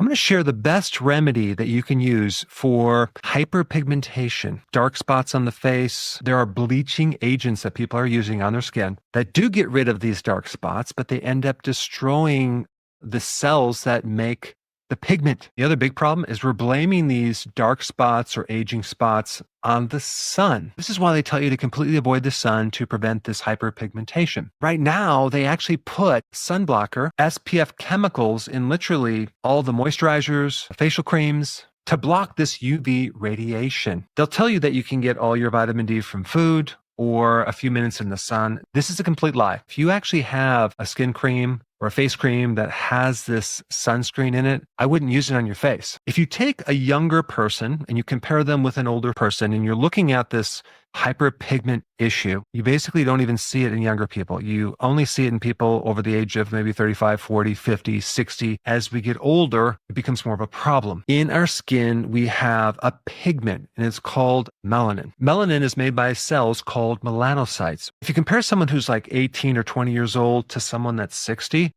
I'm going to share the best remedy that you can use for hyperpigmentation, dark spots on the face. There are bleaching agents that people are using on their skin that do get rid of these dark spots, but they end up destroying the cells that make the pigment. The other big problem is we're blaming these dark spots or aging spots on the sun. This is why they tell you to completely avoid the sun to prevent this hyperpigmentation. Right now, they actually put sunblocker, SPF chemicals in literally all the moisturizers, facial creams, to block this UV radiation. They'll tell you that you can get all your vitamin D from food or a few minutes in the sun. This is a complete lie. If you actually have a skin cream or a face cream that has this sunscreen in it, I wouldn't use it on your face. If you take a younger person and you compare them with an older person and you're looking at this hyperpigment issue, you basically don't even see it in younger people. You only see it in people over the age of maybe 35, 40, 50, 60. As we get older, it becomes more of a problem. In our skin, we have a pigment, and it's called melanin. Melanin is made by cells called melanocytes. If you compare someone who's like 18 or 20 years old to someone that's 60,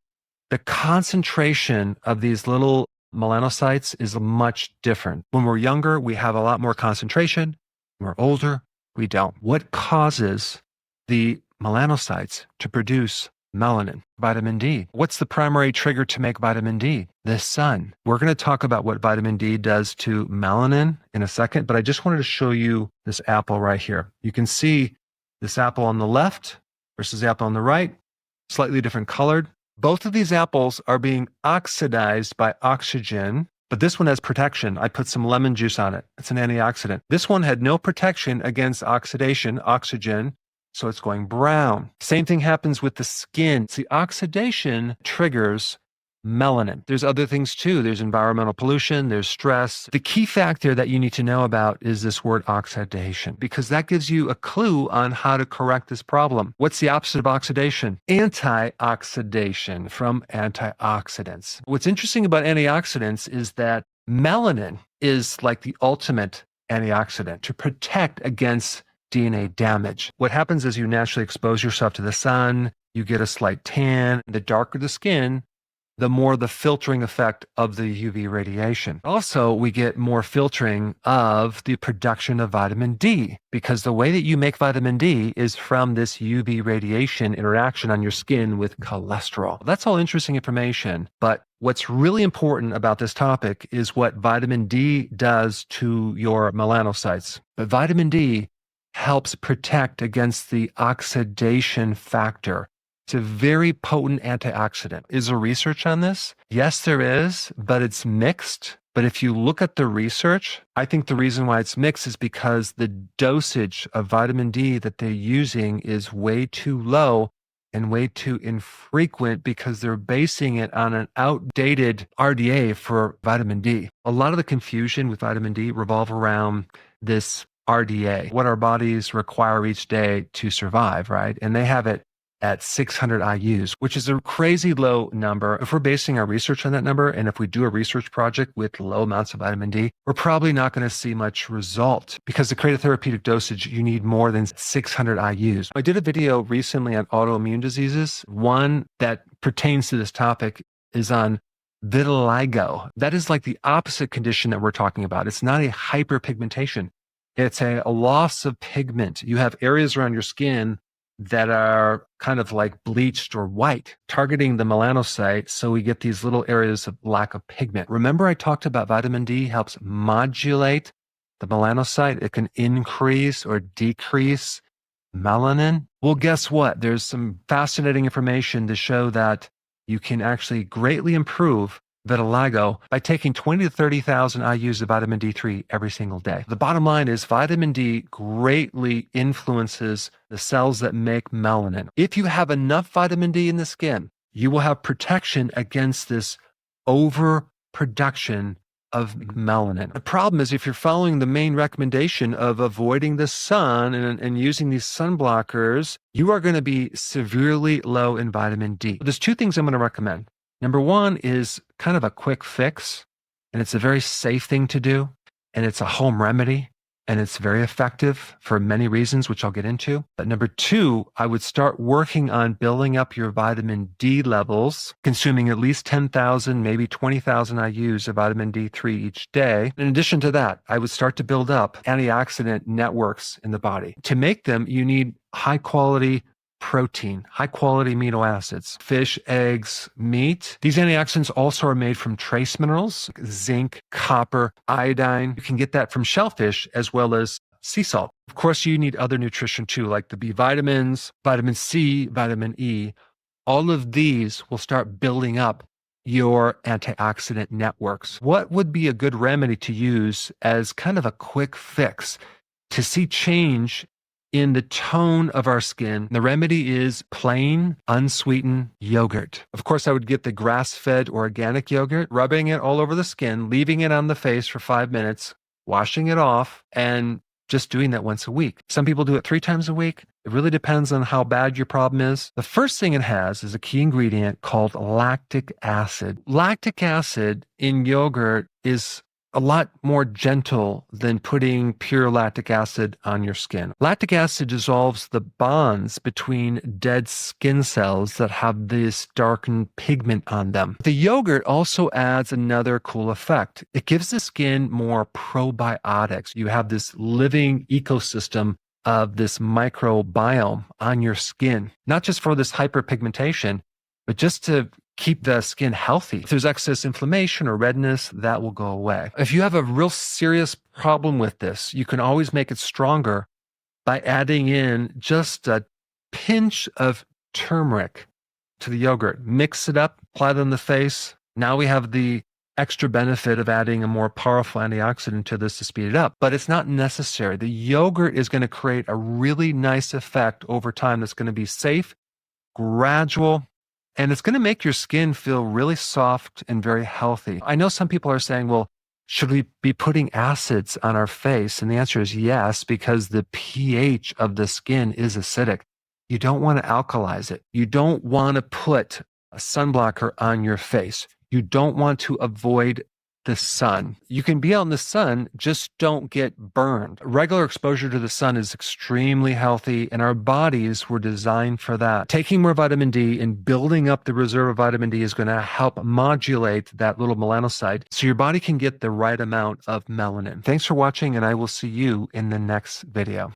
the concentration of these little melanocytes is much different. When we're younger, we have a lot more concentration. When we're older, we don't. What causes the melanocytes to produce melanin? Vitamin D. What's the primary trigger to make vitamin D? The sun. We're going to talk about what vitamin D does to melanin in a second, but I just wanted to show you this apple right here. You can see this apple on the left versus the apple on the right, slightly different colored. Both of these apples are being oxidized by oxygen, but this one has protection. I put some lemon juice on it. It's an antioxidant. This one had no protection against oxidation, oxygen, so it's going brown. Same thing happens with the skin. See, oxidation triggers melanin. There's other things too. There's environmental pollution, there's stress. The key factor that you need to know about is this word oxidation, because that gives you a clue on how to correct this problem. What's the opposite of oxidation? Antioxidation, from antioxidants. What's interesting about antioxidants is that melanin is like the ultimate antioxidant to protect against DNA damage. What happens is you naturally expose yourself to the sun, you get a slight tan. The darker the skin, the more the filtering effect of the UV radiation. Also, we get more filtering of the production of vitamin D, because the way that you make vitamin D is from this UV radiation interaction on your skin with cholesterol. That's all interesting information, but what's really important about this topic is what vitamin D does to your melanocytes. But vitamin D helps protect against the oxidation factor. It's a very potent antioxidant. Is there research on this? Yes, there is, but it's mixed. But if you look at the research, I think the reason why it's mixed is because the dosage of vitamin D that they're using is way too low and way too infrequent, because they're basing it on an outdated RDA for vitamin D. A lot of the confusion with vitamin D revolve around this RDA, what our bodies require each day to survive, right? And they have it at 600 IUs, which is a crazy low number. If we're basing our research on that number, and if we do a research project with low amounts of vitamin D, we're probably not going to see much result, because to create a therapeutic dosage, you need more than 600 IUs. I did a video recently on autoimmune diseases. One that pertains to this topic is on vitiligo. That is like the opposite condition that we're talking about. It's not a hyperpigmentation. It's a loss of pigment. You have areas around your skin that are kind of like bleached or white, targeting the melanocyte, so we get these little areas of lack of pigment. Remember I talked about vitamin D helps modulate the melanocyte. It can increase or decrease melanin. Well, guess what? There's some fascinating information to show that you can actually greatly improve vitiligo by taking 20 to 30,000 IUs of vitamin D3 every single day. The bottom line is vitamin D greatly influences the cells that make melanin. If you have enough vitamin D in the skin, you will have protection against this overproduction of melanin. The problem is if you're following the main recommendation of avoiding the sun and using these sun blockers, you are going to be severely low in vitamin D. There's two things I'm going to recommend. Number one is kind of a quick fix, and it's a very safe thing to do, and it's a home remedy, and it's very effective for many reasons, which I'll get into. But number two, I would start working on building up your vitamin D levels, consuming at least 10,000, maybe 20,000 IUs of vitamin D3 each day. In addition to that, I would start to build up antioxidant networks in the body. To make them, you need high quality protein, high quality amino acids, fish, eggs, meat. These antioxidants also are made from trace minerals, zinc, copper, iodine. You can get that from shellfish as well as sea salt. Of course, you need other nutrition too, like the B vitamins, vitamin C, vitamin E. All of these will start building up your antioxidant networks. What would be a good remedy to use as kind of a quick fix to see change in the tone of our skin? The remedy is plain, unsweetened yogurt. Of course, I would get the grass-fed organic yogurt, rubbing it all over the skin, leaving it on the face for 5 minutes, washing it off, and just doing that once a week. Some people do it 3 times a week. It really depends on how bad your problem is. The first thing it has is a key ingredient called lactic acid. Lactic acid in yogurt is a lot more gentle than putting pure lactic acid on your skin. Lactic acid dissolves the bonds between dead skin cells that have this darkened pigment on them. The yogurt also adds another cool effect. It gives the skin more probiotics. You have this living ecosystem of this microbiome on your skin, not just for this hyperpigmentation, but just to keep the skin healthy. If there's excess inflammation or redness, that will go away. If you have a real serious problem with this, you can always make it stronger by adding in just a pinch of turmeric to the yogurt. Mix it up, apply it on the face. Now we have the extra benefit of adding a more powerful antioxidant to this to speed it up, but it's not necessary. The yogurt is going to create a really nice effect over time that's going to be safe, gradual, and it's going to make your skin feel really soft and very healthy. I know some people are saying, well, should we be putting acids on our face? And the answer is yes, because the pH of the skin is acidic. You don't want to alkalize it. You don't want to put a sunblocker on your face. You don't want to avoid the sun. You can be out in the sun, just don't get burned. Regular exposure to the sun is extremely healthy, and our bodies were designed for that. Taking more vitamin D and building up the reserve of vitamin D is going to help modulate that little melanocyte so your body can get the right amount of melanin. Thanks for watching, and I will see you in the next video.